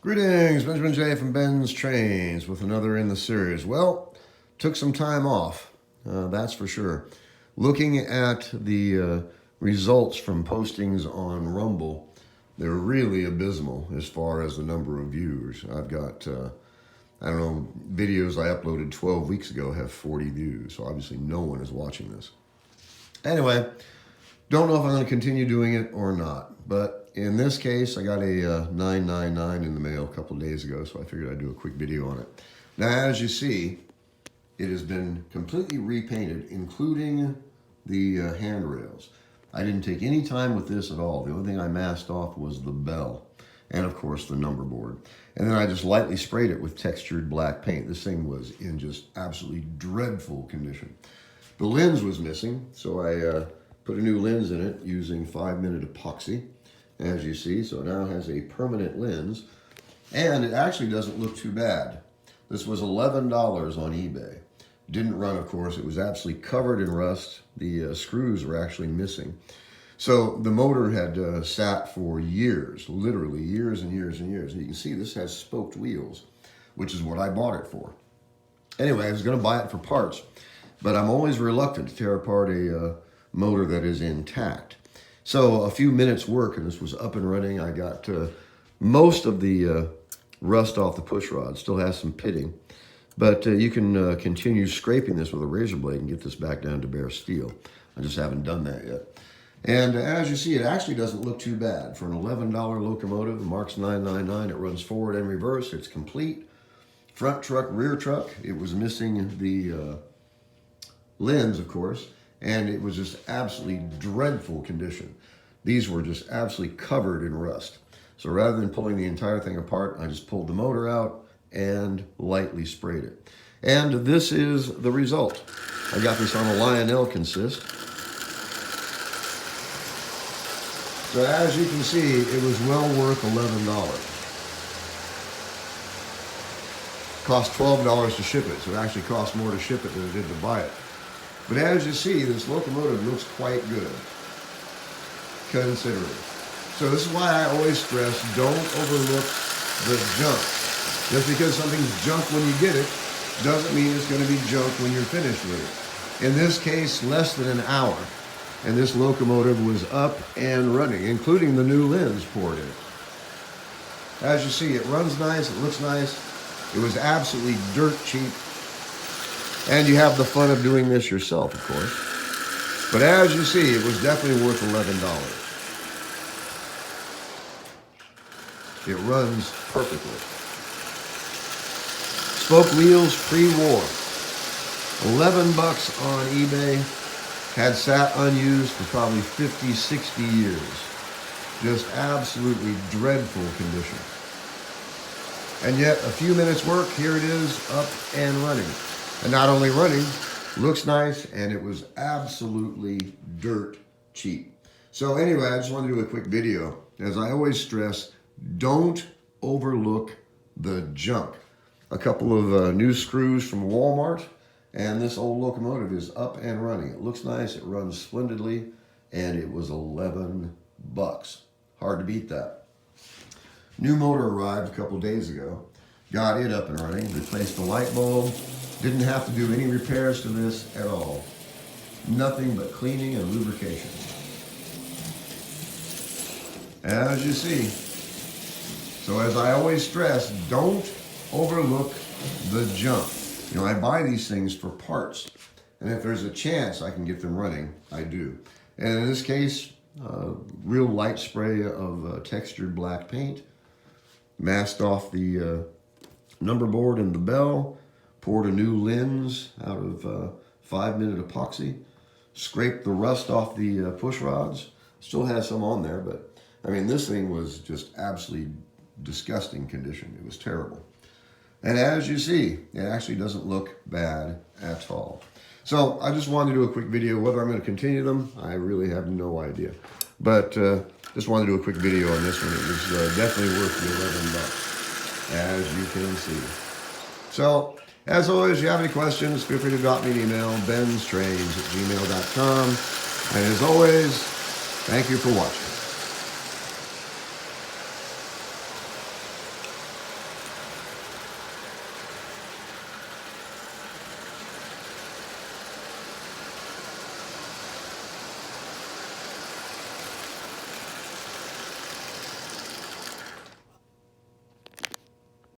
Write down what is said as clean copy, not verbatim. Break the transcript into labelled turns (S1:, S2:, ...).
S1: Greetings, Benjamin J. from BENZTRAINZ with another in the series. Well, took some time off, that's for sure. Looking at the results from postings on Rumble, they're really abysmal as far as the number of views. I've got, I don't know, videos I uploaded 12 weeks ago have 40 views, so obviously no one is watching this. Anyway, don't know if I'm going to continue doing it or not, but in this case, I got a 999 in the mail a couple of days ago, so I figured I'd do a quick video on it. Now, as you see, it has been completely repainted, including the handrails. I didn't take any time with this at all. The only thing I masked off was the bell and, of course, the number board. And then I just lightly sprayed it with textured black paint. This thing was in just absolutely dreadful condition. The lens was missing, so I put a new lens in it using 5-minute epoxy, as you see. So it now has a permanent lens, and it actually doesn't look too bad. This was $11 on eBay. Didn't run, of course. It was absolutely covered in rust. The screws were actually missing. So the motor had sat for years, literally years and years and years. And you can see this has spoked wheels, which is what I bought it for. Anyway, I was going to buy it for parts, but I'm always reluctant to tear apart a motor that is intact. So a few minutes work and this was up and running. I got most of the rust off the push rod. Still has some pitting, but you can continue scraping this with a razor blade and get this back down to bare steel. I just haven't done that yet. And as you see, it actually doesn't look too bad. For an $11 locomotive, Marx 999, it runs forward and reverse. It's complete. Front truck, rear truck. It was missing the lens, of course, and it was just absolutely dreadful condition. These were just absolutely covered in rust. So rather than pulling the entire thing apart, I just pulled the motor out and lightly sprayed it. And this is the result. I got this on a Lionel consist. So as you can see, it was well worth $11. Cost $12 to ship it, so it actually cost more to ship it than it did to buy it. But as you see, this locomotive looks quite good, considering. So this is why I always stress, don't overlook the junk. Just because something's junk when you get it, doesn't mean it's going to be junk when you're finished with it. In this case, less than an hour, and this locomotive was up and running, including the new lens poured in. As you see, it runs nice, it looks nice. It was absolutely dirt cheap. And you have the fun of doing this yourself, of course. But as you see, it was definitely worth $11. It runs perfectly. Spoke wheels, pre-war. $11 on eBay. Had sat unused for probably 50, 60 years. Just absolutely dreadful condition. And yet, a few minutes work, here it is, up and running. And not only running, looks nice, and it was absolutely dirt cheap. So anyway, I just wanted to do a quick video. As I always stress, don't overlook the junk. A couple of new screws from Walmart, and this old locomotive is up and running. It looks nice, it runs splendidly, and it was $11. Hard to beat that. New motor arrived a couple days ago. Got it up and running, replaced the light bulb. Didn't have to do any repairs to this at all. Nothing but cleaning and lubrication. As you see. So as I always stress, don't overlook the junk. You know, I buy these things for parts. And if there's a chance I can get them running, I do. And in this case, real light spray of textured black paint. Masked off the number board and the bell. Poured a new lens out of 5-minute epoxy. Scraped the rust off the push rods. Still has some on there, but I mean, this thing was just absolutely disgusting condition. It was terrible. And as you see, it actually doesn't look bad at all. So I just wanted to do a quick video. Whether I'm going to continue them, I really have no idea. But just wanted to do a quick video on this one. It was definitely worth the $11, as you can see. So, as always, if you have any questions, feel free to drop me an email, BENZTRAINZ@gmail.com. And as always, thank you for watching.